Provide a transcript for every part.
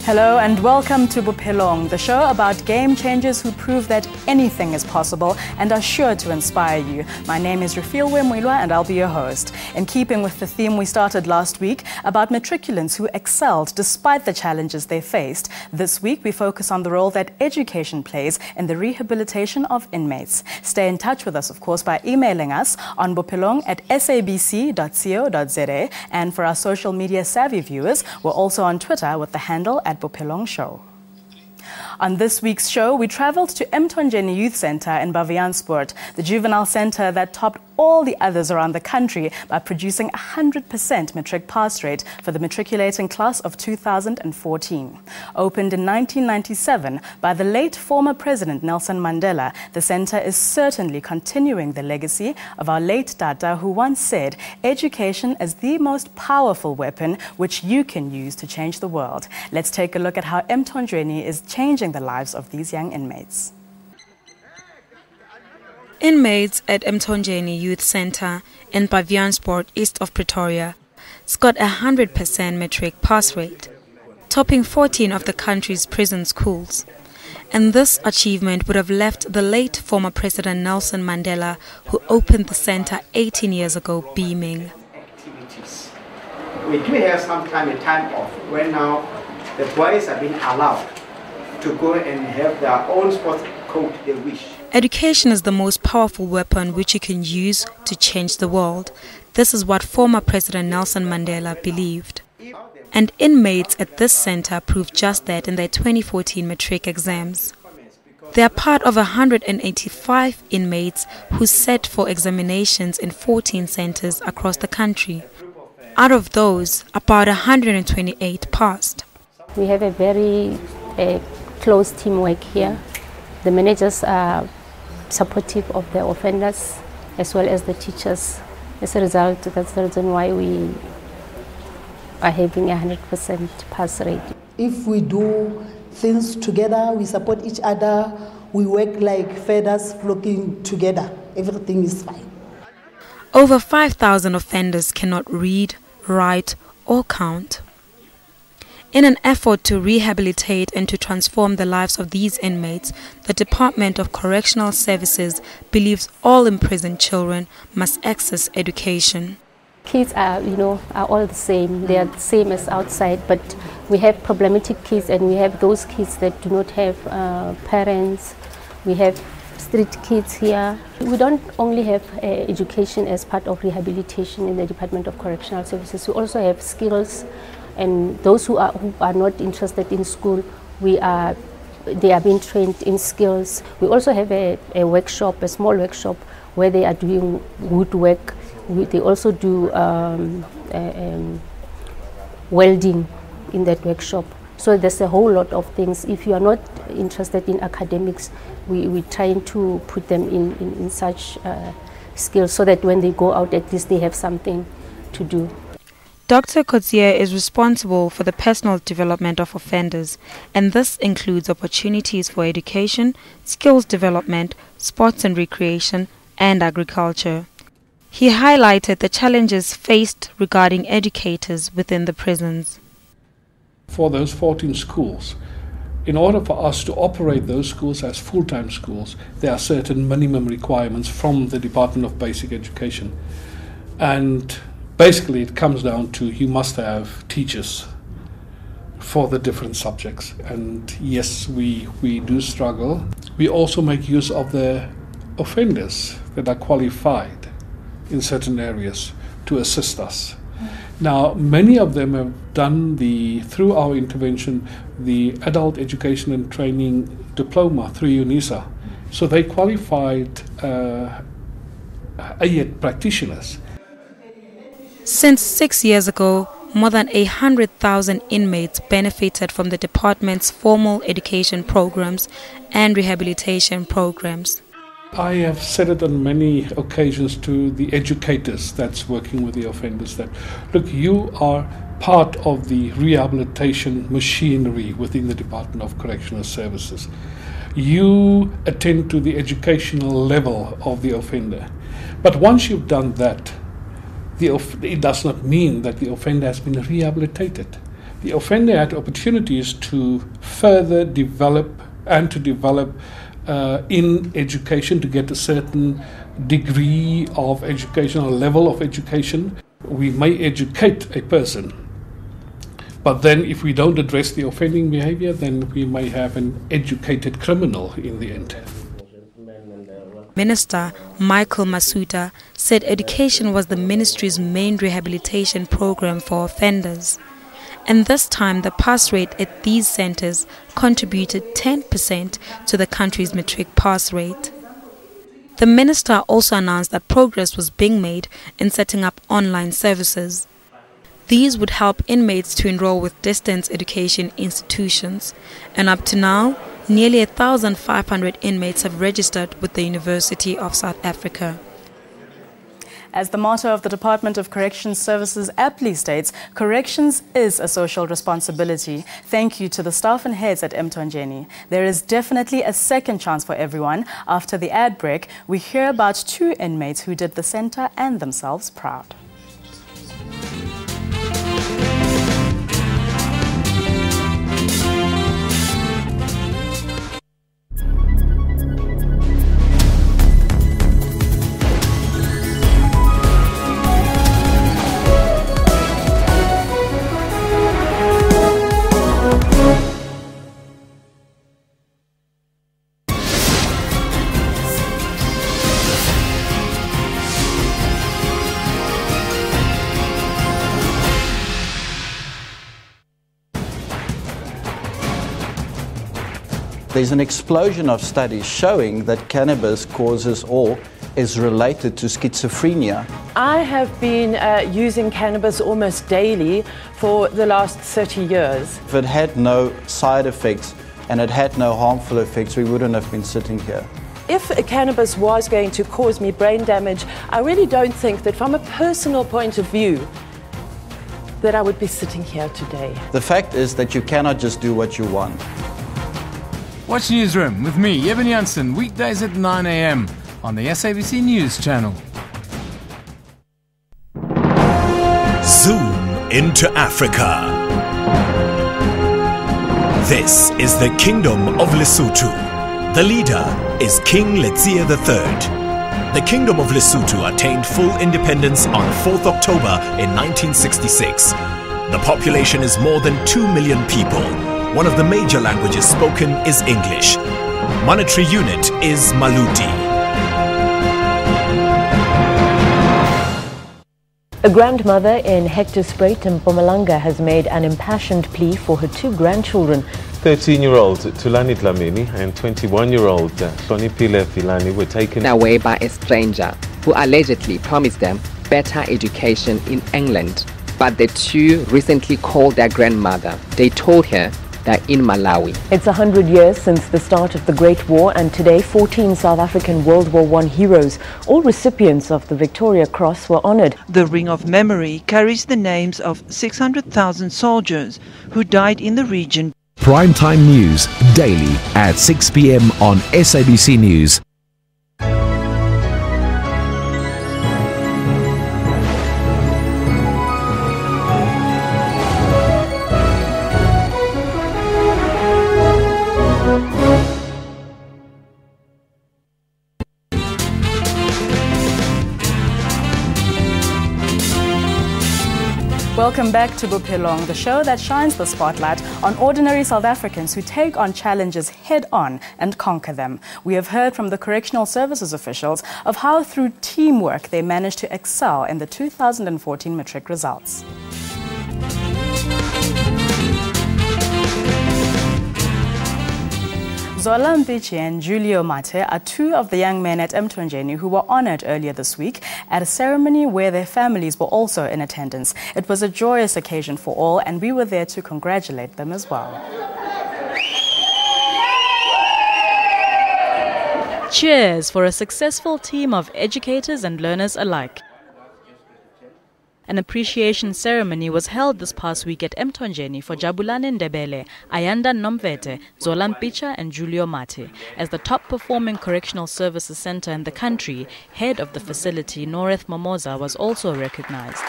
Hello and welcome to Bophelong, the show about game changers who prove that anything is possible and are sure to inspire you. My name is Rafilwe Mwilwa and I'll be your host. In keeping with the theme we started last week about matriculants who excelled despite the challenges they faced, this week we focus on the role that education plays in the rehabilitation of inmates. Stay in touch with us, of course, by emailing us on bophelong@sabc.co.za, and for our social media savvy viewers, we're also on Twitter with the handle @Bophelong Show. On this week's show, we travelled to Mthonjeni Youth Centre in Bophelong, the juvenile centre that topped all the others around the country by producing 100% matric pass rate for the matriculating class of 2014. Opened in 1997 by the late former President Nelson Mandela, the centre is certainly continuing the legacy of our late Tata, who once said, "Education is the most powerful weapon which you can use to change the world." Let's take a look at how Mthonjeni is changing the lives of these young inmates. Inmates at Mthonjeni Youth Centre in Bophelong, east of Pretoria, scored 100% matric pass rate, topping 14 of the country's prison schools. And this achievement would have left the late former President Nelson Mandela, who opened the centre 18 years ago, beaming. Activities. We do have a time off when now the boys are being allowed to go and have their own sports coat they wish. Education is the most powerful weapon which you can use to change the world. This is what former President Nelson Mandela believed. And inmates at this centre proved just that in their 2014 matric exams. They are part of 185 inmates who sat for examinations in 14 centres across the country. Out of those, about 128 passed. We have a very close teamwork here. The managers are supportive of the offenders as well as the teachers. As a result, that's the reason why we are having a 100% pass rate. If we do things together, we support each other, we work like feathers flocking together, everything is fine. Over 5,000 offenders cannot read, write or count. In an effort to rehabilitate and to transform the lives of these inmates, the Department of Correctional Services believes all imprisoned children must access education. Kids are all the same. They are the same as outside, but we have problematic kids and we have those kids that do not have parents. We have street kids here. We don't only have education as part of rehabilitation in the Department of Correctional Services. We also have skills. And those who are not interested in school, they are being trained in skills. We also have a workshop, a small workshop, where they are doing woodwork. They also do welding in that workshop. So there's a whole lot of things. If you are not interested in academics, we're trying to put them in such skills so that when they go out, at least they have something to do. Dr. Kotsier is responsible for the personal development of offenders, and this includes opportunities for education, skills development, sports and recreation, and agriculture. He highlighted the challenges faced regarding educators within the prisons. For those 14 schools, in order for us to operate those schools as full-time schools, there are certain minimum requirements from the Department of Basic Education. And basically, it comes down to you must have teachers for the different subjects. And yes, we do struggle. We also make use of the offenders that are qualified in certain areas to assist us. Now, many of them have done through our intervention, the Adult Education and Training Diploma through UNISA. So they qualified AYET practitioners. Since 6 years ago, more than 100,000 inmates benefited from the department's formal education programs and rehabilitation programs. I have said it on many occasions to the educators that's working with the offenders that, look, you are part of the rehabilitation machinery within the Department of Correctional Services. You attend to the educational level of the offender. But once you've done that, it does not mean that the offender has been rehabilitated. the offender had opportunities to further develop in education, to get a certain degree of education or level of education. We may educate a person, but then if we don't address the offending behavior, then we may have an educated criminal in the end. Minister Michael Masuta said education was the ministry's main rehabilitation program for offenders. And this time, the pass rate at these centers contributed 10% to the country's matric pass rate. The minister also announced that progress was being made in setting up online services. These would help inmates to enroll with distance education institutions. And up to now, nearly 1,500 inmates have registered with the University of South Africa. As the motto of the Department of Corrections Services aptly states, corrections is a social responsibility. Thank you to the staff and heads at Mthonjeni. There is definitely a second chance for everyone. After the ad break, we hear about 2 inmates who did the center and themselves proud. There's an explosion of studies showing that cannabis causes or is related to schizophrenia. I have been using cannabis almost daily for the last 30 years. If it had no side effects and it had no harmful effects, we wouldn't have been sitting here. If cannabis was going to cause me brain damage, I really don't think that from a personal point of view that I would be sitting here today. The fact is that you cannot just do what you want. Watch Newsroom with me, Evan Janssen, weekdays at 9 a.m. on the SABC News channel. Zoom into Africa. This is the Kingdom of Lesotho. The leader is King Letsie III. The Kingdom of Lesotho attained full independence on 4th October in 1966. The population is more than 2 million people. One of the major languages spoken is English. Monetary unit is Maluti. A grandmother in Hector Spruit in Mpumalanga has made an impassioned plea for her 2 grandchildren. 13-year-old Tulani Dlamini and 21-year-old Hlonipile Filani were taken away by a stranger who allegedly promised them better education in England. But the 2 recently called their grandmother. They told her they're in Malawi. It's 100 years since the start of the Great War, and today 14 South African World War I heroes, all recipients of the Victoria Cross, were honoured. The Ring of Memory carries the names of 600,000 soldiers who died in the region. Primetime News, daily at 6 p.m. on SABC News. Welcome back to Bophelong, the show that shines the spotlight on ordinary South Africans who take on challenges head-on and conquer them. We have heard from the correctional services officials of how through teamwork they managed to excel in the 2014 matric results. Zola Mpichi and Julio Mate are 2 of the young men at Mthonjeni who were honored earlier this week at a ceremony where their families were also in attendance. It was a joyous occasion for all, and we were there to congratulate them as well. Cheers for a successful team of educators and learners alike. An appreciation ceremony was held this past week at Mthonjeni for Jabulani Ndebele, Ayanda Nomvete, Zola Mpicha and Julio Mate. As the top performing correctional services center in the country, head of the facility, Noreth Momoza, was also recognized.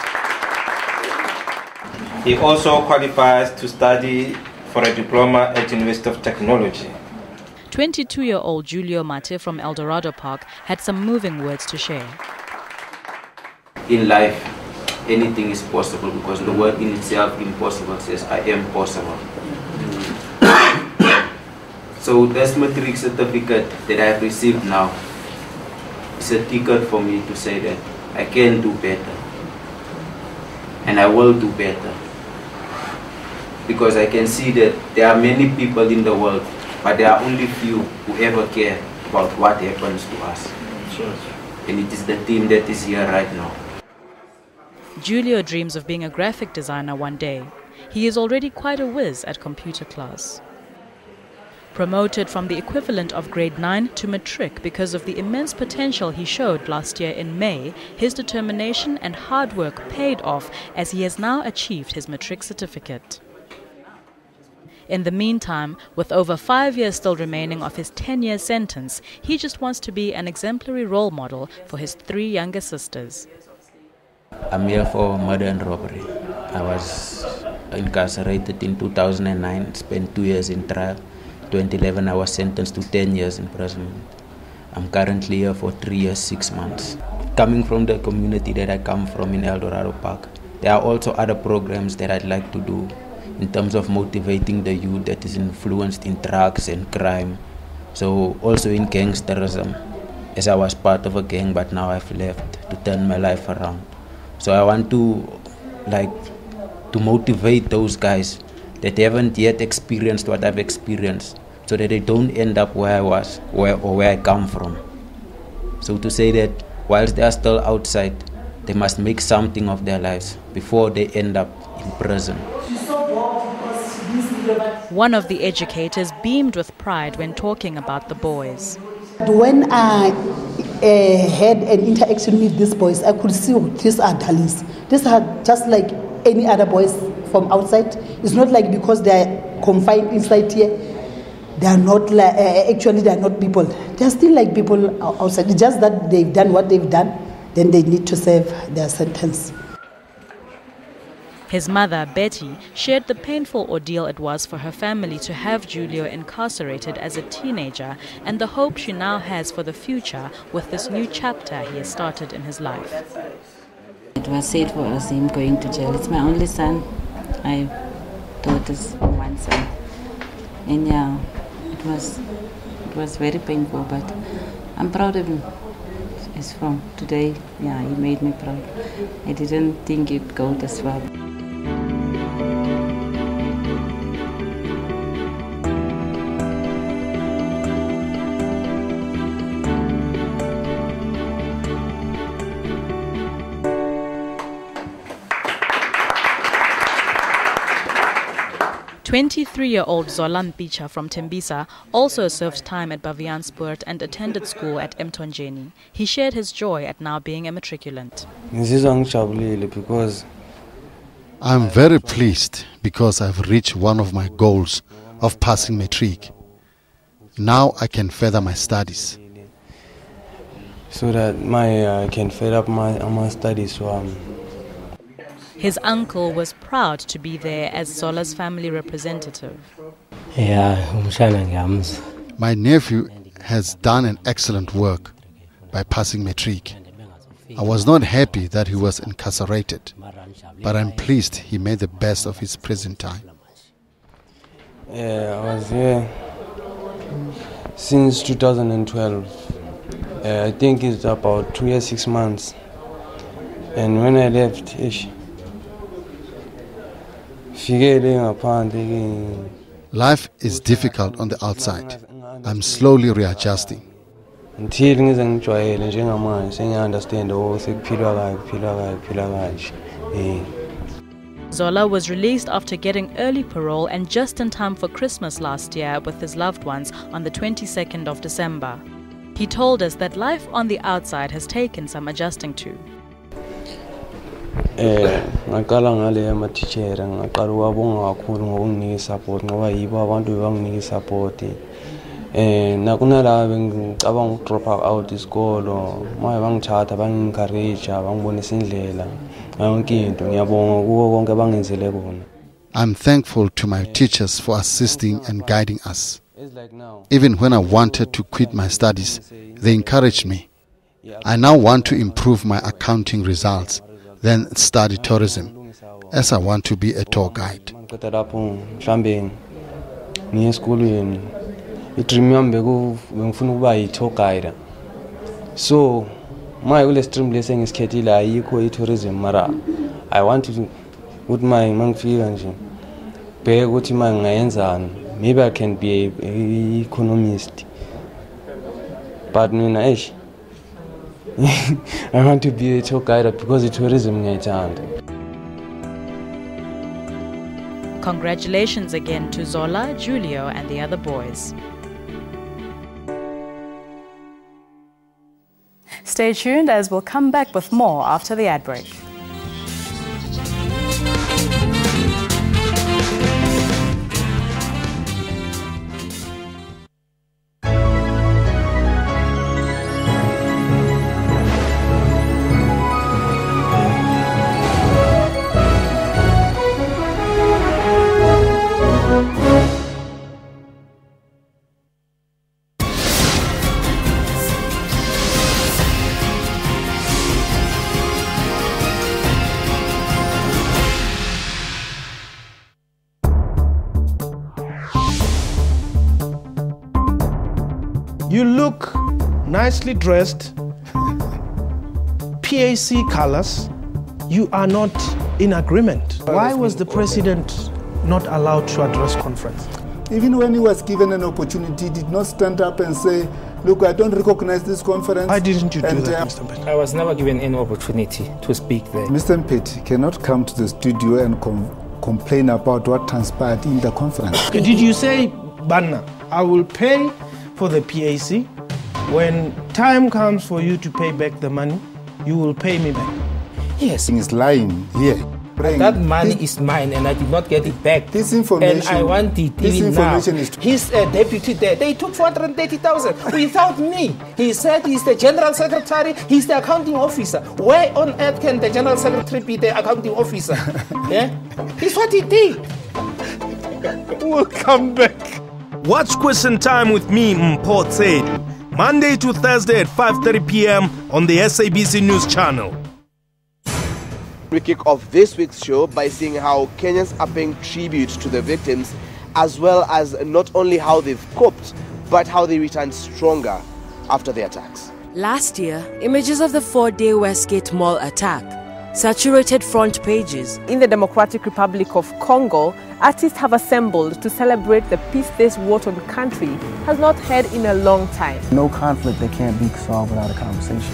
He also qualifies to study for a diploma at University of Technology. 22-year-old Julio Mate from El Dorado Park had some moving words to share. In life, anything is possible because the word in itself, impossible, says I am possible. So this matric certificate that I have received now is a ticket for me to say that I can do better. And I will do better. Because I can see that there are many people in the world, but there are only few who ever care about what happens to us. And it is the team that is here right now. Julio dreams of being a graphic designer one day. He is already quite a whiz at computer class. Promoted from the equivalent of grade 9 to matric because of the immense potential he showed last year in May, his determination and hard work paid off as he has now achieved his matric certificate. In the meantime, with over 5 years still remaining of his 10-year sentence, he just wants to be an exemplary role model for his 3 younger sisters. I'm here for murder and robbery. I was incarcerated in 2009, spent 2 years in trial. 2011 I was sentenced to 10 years imprisonment. I'm currently here for 3 years, 6 months. Coming from the community that I come from in El Dorado Park, there are also other programs that I'd like to do in terms of motivating the youth that is influenced in drugs and crime. So also in gangsterism, as I was part of a gang but now I've left to turn my life around. So I want to motivate those guys that haven't yet experienced what I've experienced, so that they don't end up where I was, where I come from. So to say that whilst they are still outside, they must make something of their lives before they end up in prison. One of the educators beamed with pride when talking about the boys. When I had an interaction with these boys, I could see these are talents. These are just like any other boys from outside. It's not like because they are confined inside here, they are not like, actually they are not people. They are still like people outside. It's just that they've done what they've done, then they need to serve their sentence. His mother, Betty, shared the painful ordeal it was for her family to have Julio incarcerated as a teenager and the hope she now has for the future with this new chapter he has started in his life. It was sad for us, him going to jail. It's my only son. I have daughters on one side. And yeah, it was very painful, but I'm proud of him. It's from today, yeah, he made me proud. I didn't think it'd go this well. "23-year-old Zola Mpicha from Tembisa also served time at Bavianspoort and attended school at Mtonjeni. He shared his joy at now being a matriculant. I'm very pleased because I've reached one of my goals of passing matric. Now I can further my studies. So that I can further up my studies. His uncle was proud to be there as Zola's family representative. My nephew has done an excellent work by passing matric. I was not happy that he was incarcerated, but I'm pleased he made the best of his prison time. I was here since 2012. I think it's about 2 years, 6 months. And when I left, life is difficult on the outside. I'm slowly readjusting. Until I understand Zola was released after getting early parole and just in time for Christmas last year with his loved ones on the 22nd of December. He told us that life on the outside has taken some adjusting to. ngaqala ngale amathitshera ngaqala uwabonga kakhulu ngokunginika support ngoba yibo abantu bebanginika support nakunala bengicabanga ukudrop out isikolo maye bangithatha bangi-encourage bangibonisa indlela I'm thankful to my teachers for assisting and guiding us. Even when I wanted to quit my studies, they encouraged me. I now want to improve my accounting results, then study tourism, as I want to be a tour guide. So, my extreme blessing is tourism. I want to put my maybe I can be an economist. But I want to be a tour guide because the tourism. Congratulations again to Zola, Julio, and the other boys. Stay tuned as we'll come back with more after the ad break. You look nicely dressed, PAC colors, you are not in agreement. Why was the president not allowed to address conference? Even when he was given an opportunity, he did not stand up and say, look, I don't recognize this conference. Why didn't you do that, Mr. Mpeti? I was never given any opportunity to speak there. Mr. Mpeti cannot come to the studio and complain about what transpired in the conference. Did you say, Banna, I will pay for the PAC? When time comes for you to pay back the money, you will pay me back. Yes. He's lying here. That money is mine and I did not get it back. This information, and I want it even now. His deputy there, they took 430,000 without me. He said he's the general secretary, he's the accounting officer. Why on earth can the general secretary be the accounting officer? Yeah? It's what he did. We'll come back. Watch Question Time with me, Mpho Tsedi, Monday to Thursday at 5:30 p.m. on the SABC News Channel. We kick off this week's show by seeing how Kenyans are paying tribute to the victims, as well as not only how they've coped, but how they returned stronger after the attacks. Last year, images of the 4-day Westgate Mall attack saturated front pages. In the Democratic Republic of Congo, artists have assembled to celebrate the peace this war-torn country has not had in a long time. No conflict that can't be solved without a conversation.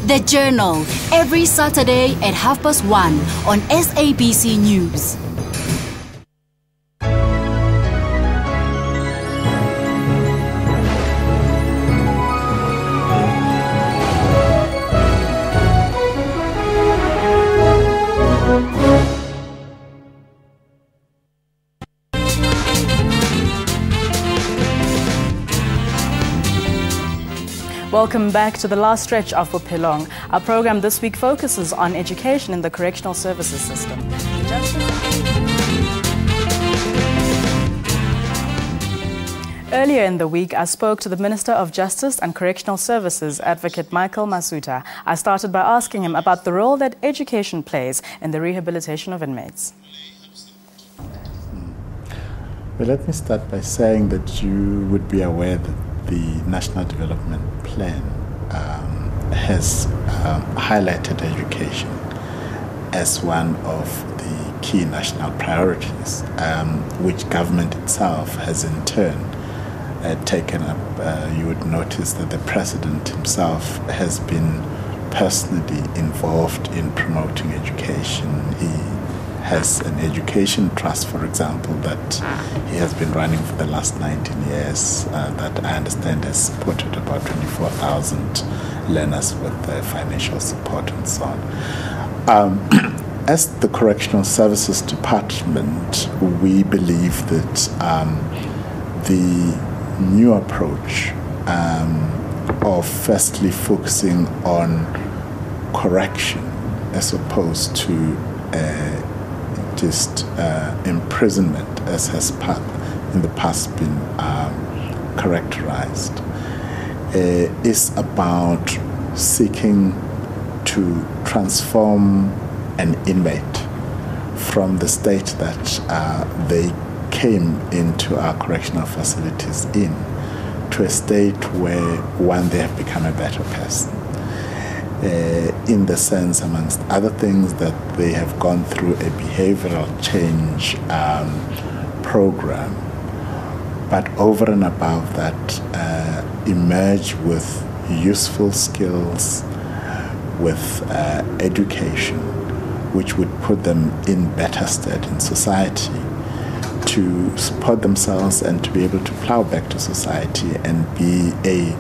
The Journal, every Saturday at 1:30 on SABC News. Welcome back to the last stretch of Bophelong. Our program this week focuses on education in the correctional services system. Earlier in the week, I spoke to the Minister of Justice and Correctional Services, Advocate Michael Masuta. I started by asking him about the role that education plays in the rehabilitation of inmates. Well, let me start by saying that you would be aware that the National Development Plan has highlighted education as one of the key national priorities, which government itself has in turn taken up. You would notice that the President himself has been personally involved in promoting education. He has an education trust, for example, that he has been running for the last 19 years, that I understand has supported about 24,000 learners with financial support and so on. As the Correctional Services Department, we believe that the new approach of firstly focusing on correction as opposed to just imprisonment, as has in the past been characterized, is about seeking to transform an inmate from the state that they came into our correctional facilities to a state where, one, they have become a better person, in the sense, amongst other things, that they have gone through a behavioral change program, but over and above that, emerge with useful skills, with education, which would put them in better stead in society to support themselves and to be able to plow back to society and be a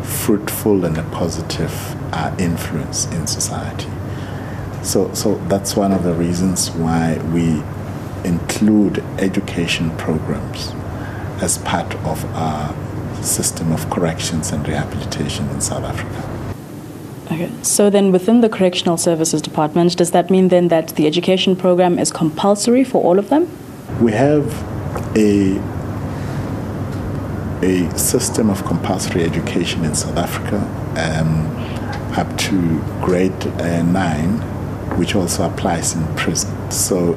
fruitful and a positive influence in society. So that's one of the reasons why we include education programs as part of our system of corrections and rehabilitation in South Africa. Okay, so then within the Correctional Services Department, does that mean then that the education program is compulsory for all of them? We have a system of compulsory education in South Africa up to grade 9, which also applies in prison. So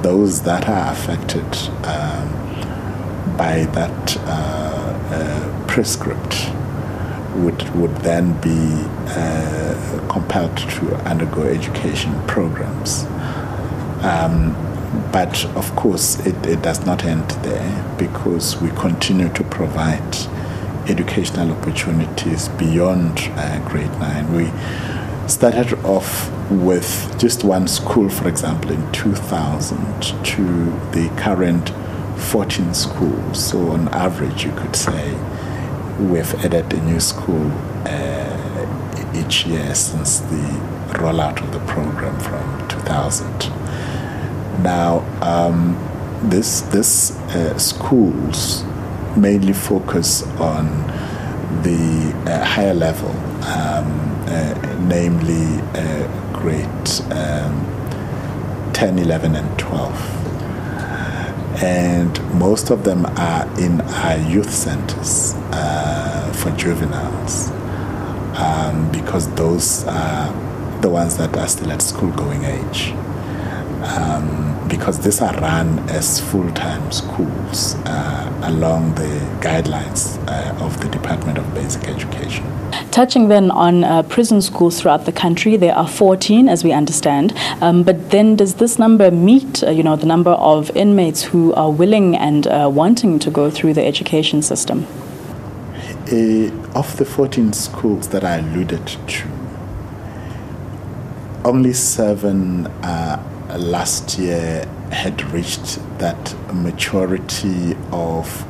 those that are affected by that prescript would then be compelled to undergo education programs. But of course, it does not end there, because we continue to provide educational opportunities beyond grade 9. We started off with just one school, for example, in 2000 to the current 14 schools. So on average, you could say we've added a new school each year since the rollout of the program from 2000. Now, this schools mainly focus on the higher level, namely grade 10, 11, and 12. And most of them are in our youth centers for juveniles, because those are the ones that are still at school-going age. Because these are run as full-time schools along the guidelines of the Department of Basic Education. Touching then on prison schools throughout the country, there are 14, as we understand. But then does this number meet, the number of inmates who are willing and wanting to go through the education system? Of the 14 schools that I alluded to, only 7 last year had reached that maturity of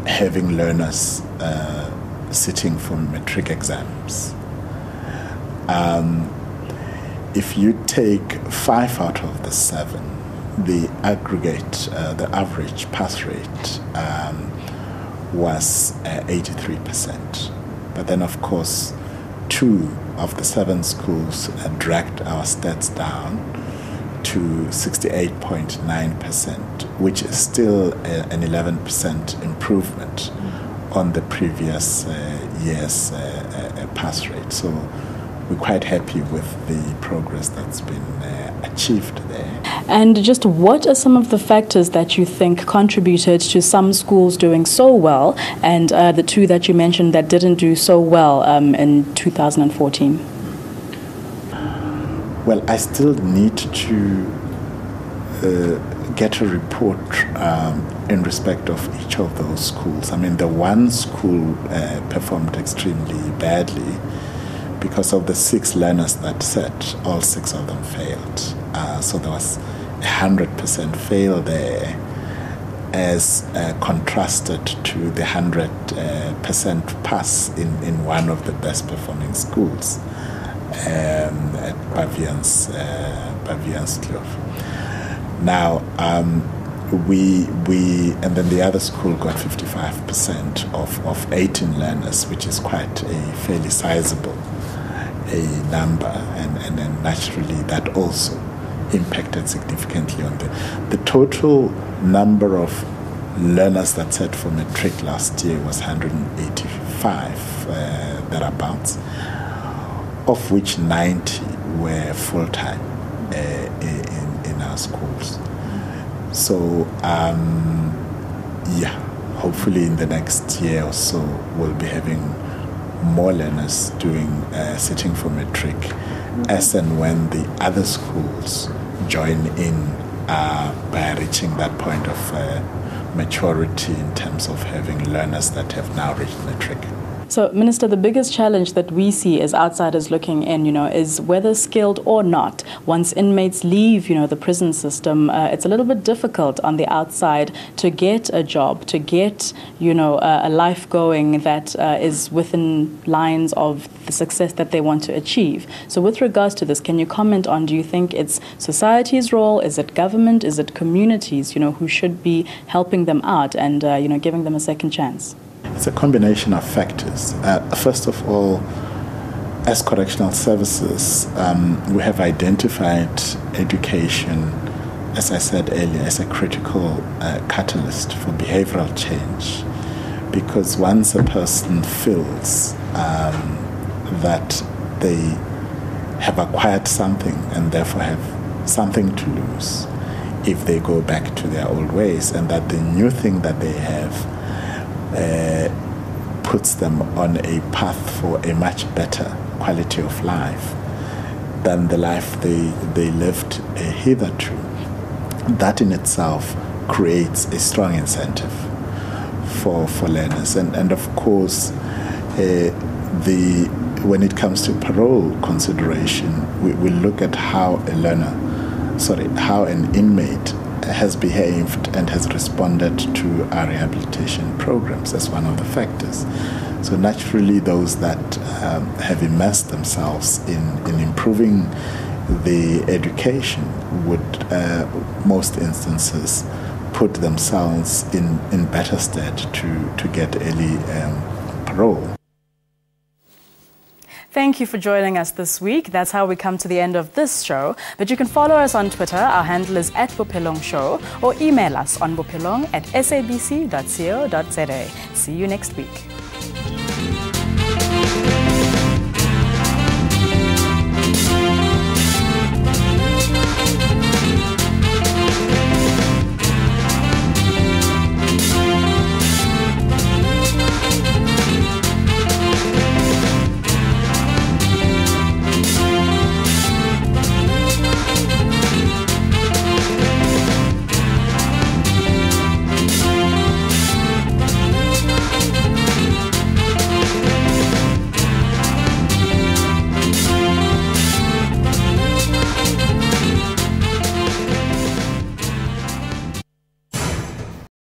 having learners sitting for matric exams. If you take 5 out of the 7, the average pass rate was 83%. But then, of course, 2 of the 7 schools dragged our stats down to 68.9%, which is still an 11% improvement on the previous year's pass rate. So we're quite happy with the progress that's been achieved there. And just what are some of the factors that you think contributed to some schools doing so well and the 2 that you mentioned that didn't do so well in 2014? Well, I still need to get a report in respect of each of those schools. I mean, the one school performed extremely badly because of the 6 learners that sat. All 6 of them failed. So there was 100% fail there, as contrasted to the 100% pass in one of the best performing schools at Bavianskloof. Now, we and then the other school got 55% of 18 learners, which is quite a fairly sizable a number, and naturally that also impacted significantly on the total number of learners that sat for matric last year was 185 thereabouts, of which 90 were full-time in our schools. So hopefully in the next year or so we'll be having more learners sitting for matric, as and when the other schools join in by reaching that point of maturity in terms of having learners that have now reached matric. So, Minister, the biggest challenge that we see as outsiders looking in, is whether skilled or not, once inmates leave, the prison system, it's a little bit difficult on the outside to get a job, to get, a life going that is within lines of the success that they want to achieve. So with regards to this, can you comment on, do you think it's society's role, is it government, is it communities, who should be helping them out and, giving them a second chance? It's a combination of factors. First of all, as correctional services, we have identified education, as I said earlier, as a critical catalyst for behavioral change. Because once a person feels that they have acquired something and therefore have something to lose if they go back to their old ways, and that the new thing that they have puts them on a path for a much better quality of life than the life they lived hitherto. That in itself creates a strong incentive for learners. And of course, when it comes to parole consideration, we look at how how an inmate has behaved and has responded to our rehabilitation programs as one of the factors. So naturally, those that have immersed themselves in improving the education would, most instances, put themselves in better stead to get early parole. Thank you for joining us this week. That's how we come to the end of this show. But you can follow us on Twitter. Our handle is @Bophelong Show, or email us on bophelong@sabc.co.za. See you next week.